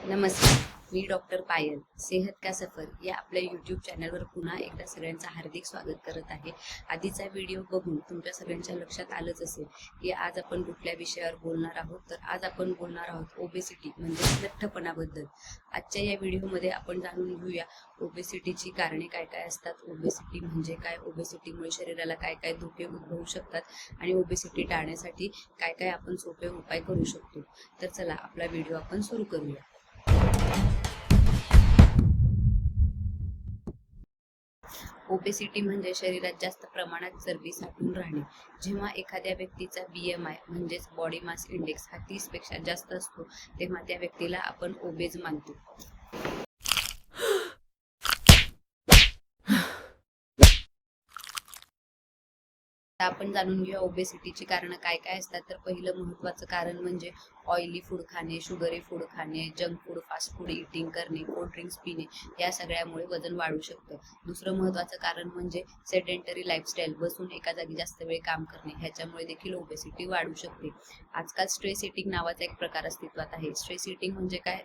नमस्कार, मी डॉक्टर पायल. सेहत का सफर या आपल्या यूट्यूब चॅनलवर पुन्हा एकदा सगळ्यांचं हार्दिक स्वागत करत आहे. आधीचा व्हिडिओ बघून तुमच्या सगळ्यांच्या लक्षात आलंच असेल की आज आपण कुठल्या विषयावर बोलणार आहोत. तर आज आपण बोलणार आहोत ओबेसिटी म्हणजे लठ्ठपणाबद्दल. आजच्या या व्हिडिओमध्ये आपण जाणून घेऊया ओबेसिटीची कारणे काय काय असतात, ओबेसिटी म्हणजे काय, ओबेसिटीमुळे शरीराला काय काय धोके उद्भवू शकतात आणि ओबेसिटी टाळण्यासाठी काय काय आपण सोपे उपाय करू शकतो. तर चला आपला व्हिडिओ आपण सुरू करूया. ओबेसिटी म्हणजे शरीरात जास्त प्रमाणात चरबी साठून राहणे. जेव्हा एखाद्या व्यक्तीचा BMI म्हणजेच बॉडी मास इंडेक्स हा 30 पेक्षा जास्त असतो तेव्हा त्या व्यक्तीला आपण ओबेज मानतो. आता आपण जाणून घेऊया ओबेसिटीची कारणं काय काय असतात. तर पहिलं महत्त्वाचं कारण म्हणजे ऑइली फूड खाणे, शुगरी फूड खाणे, junk food, fast food eating करणे, कोल्ड ड्रिंक्स पिणे या सगळ्यामुळे वजन वाढू शकतं. दुसरं महत्त्वाचं कारण म्हणजे सेडेंटरी लाईफस्टाईल, बसून एका जागी जास्त वेळ काम करणे, ह्याच्यामुळे देखील ओबेसिटी वाढू शकते. आजकाल स्ट्रेस इटिंग नावाचा एक प्रकार अस्तित्वात आहे. स्ट्रेस इटिंग म्हणजे काय,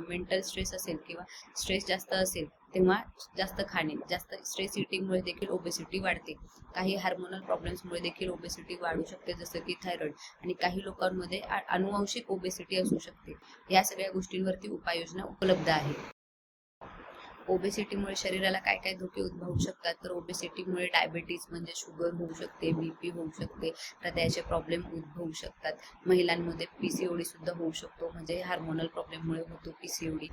मेंटल स्ट्रेस असेल किंवा स्ट्रेस जास्त असेल तेव्हा जास्त खाणे, जास्त स्ट्रेस इटिंगमुळे देखील ओबेसिटी वाढते. काही हार्मोनल प्रॉब्लेम्समुळे देखील ओबेसिटी वाढू शकते, जसं की थायरॉइड, आणि काही लोकांमध्ये अनुवांशिक ओबेसिटी असू शकते. या सगळ्या गोष्टींवरती उपाययोजना उपलब्ध आहे. ओबेसिटीमुळे शरीराला काय काय धोके उद्भवू शकतात. तर ओबेसिटीमुळे डायबिटीज म्हणजे शुगर होऊ शकते, BP होऊ शकते, हृदयाचे प्रॉब्लेम उद्भवू शकतात. महिलांमध्ये PCOD सुद्धा होऊ शकतो, म्हणजे हार्मोनल प्रॉब्लेममुळे होतो PCOD.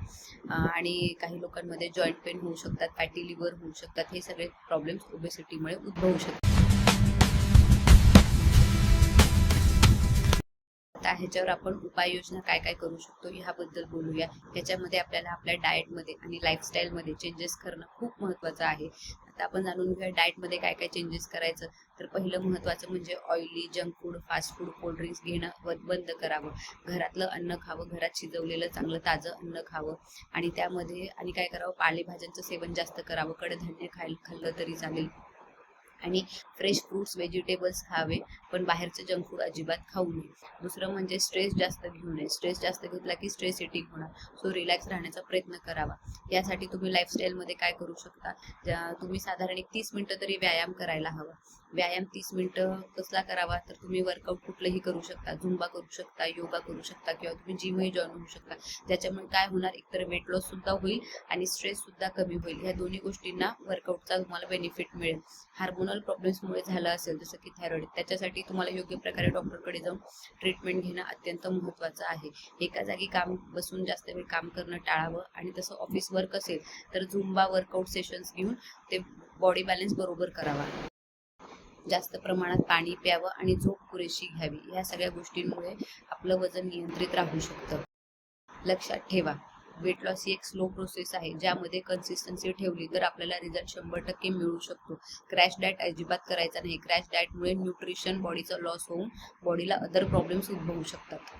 आणि काही लोकांमध्ये जॉईंट पेन होऊ शकतात, फॅटी लिव्हर होऊ शकतात. हे सगळे प्रॉब्लेम्स ओबेसिटीमुळे उद्भवू शकतात. आता ह्याच्यावर आपण उपाययोजना काय काय करू शकतो ह्याबद्दल बोलूया. ह्याच्यामध्ये आपल्याला आपल्या डाएटमध्ये आणि लाईफस्टाईलमध्ये चेंजेस करणं खूप महत्त्वाचं आहे. आता आपण जाणून घेऊया डाएटमध्ये काय काय चेंजेस करायचं. तर पहिलं महत्त्वाचं म्हणजे oily, junk food, fast food, cold drinks घेणं बंद करावं. घरातलं अन्न खावं, घरात शिजवलेलं चांगलं ताजं अन्न खावं. आणि त्यामध्ये आणि काय करावं, पालेभाज्यांचं सेवन जास्त करावं. कडधान्य खाल्लं तरी चालेल. आणि फ्रेश फ्रूट्स, व्हेजिटेबल्स खावे, पण बाहेरचं जंक फूड अजिबात खाऊ नये. दुसरं म्हणजे स्ट्रेस जास्त घेऊ नये. स्ट्रेस जास्त घेतला की स्ट्रेस इटिंग होणार. सो रिलॅक्स राहण्याचा प्रयत्न करावा. यासाठी तुम्ही लाईफस्टाईलमध्ये काय करू शकता, तुम्ही साधारण 30 मिनिटं तरी व्यायाम करायला हवा. व्यायाम 30 मिनिटं कसला करावा, तर तुम्ही वर्कआउट कुठलंही करू शकता, झुंबा करू शकता, योगा करू शकता, किंवा तुम्ही जिमही जॉईन होऊ शकता. त्याच्यामुळे काय होणार, एकतर वेट लॉस सुद्धा होईल आणि स्ट्रेस सुद्धा कमी होईल. ह्या दोन्ही गोष्टींना वर्कआउटचा तुम्हाला बेनिफिट मिळेल. हार्मोनल प्रॉब्लेम्समुळे झालं असेल जसं की थायरॉइड, त्याच्यासाठी तुम्हाला योग्य प्रकारे डॉक्टरकडे जाऊन ट्रीटमेंट घेणं अत्यंत महत्त्वाचं आहे. एका जागी बसून जास्त वेळ काम करणं टाळावं. आणि तसं ऑफिस वर्क असेल तर झुंबा वर्कआउट सेशन्स घेऊन ते बॉडी बॅलन्स बरोबर करावा. जास्त प्रमाणात पाणी प्यावं आणि झोप पुरेशी घ्यावी. ह्या सगळ्या गोष्टींमुळे आपलं वजन नियंत्रित राहू शकतं. लक्षात ठेवा, वेट लॉस ही एक स्लो प्रोसेस आहे, ज्यामध्ये कन्सिस्टन्सी ठेवली तर आपल्याला रिझल्ट 100% मिळू शकतो. क्रॅश डाएट अजिबात करायचा नाही. क्रॅश डाएटमुळे न्यूट्रिशन बॉडीचा लॉस होऊन बॉडीला अदर प्रॉब्लेम्स उद्भवू शकतात.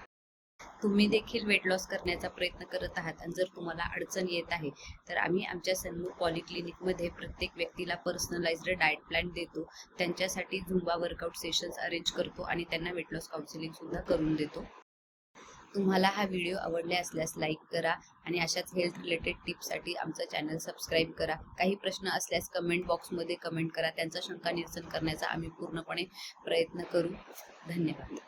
तुम्ही देखील वेट लॉस करण्याचा प्रयत्न करत आहात आणि जर तुम्हाला अडचण येत आहे तर आम्ही आमच्या सन्मुख पॉलिक्लिनिकमध्ये प्रत्येक व्यक्तीला पर्सनलाइज्ड डाएट प्लॅन देतो. त्यांच्यासाठी झुंबा वर्कआउट सेशन्स अरेंज करतो आणि त्यांना वेट लॉस काउन्सिलिंग सुद्धा करून देतो. तुम्हाला हा व्हिडिओ आवडले असल्यास लाईक करा आणि अशाच हेल्थ रिलेटेड टिप्ससाठी आमचं चॅनल सबस्क्राईब करा. काही प्रश्न असल्यास कमेंट बॉक्समध्ये कमेंट करा. त्यांचा शंका निरसन करण्याचा आम्ही पूर्णपणे प्रयत्न करू. धन्यवाद.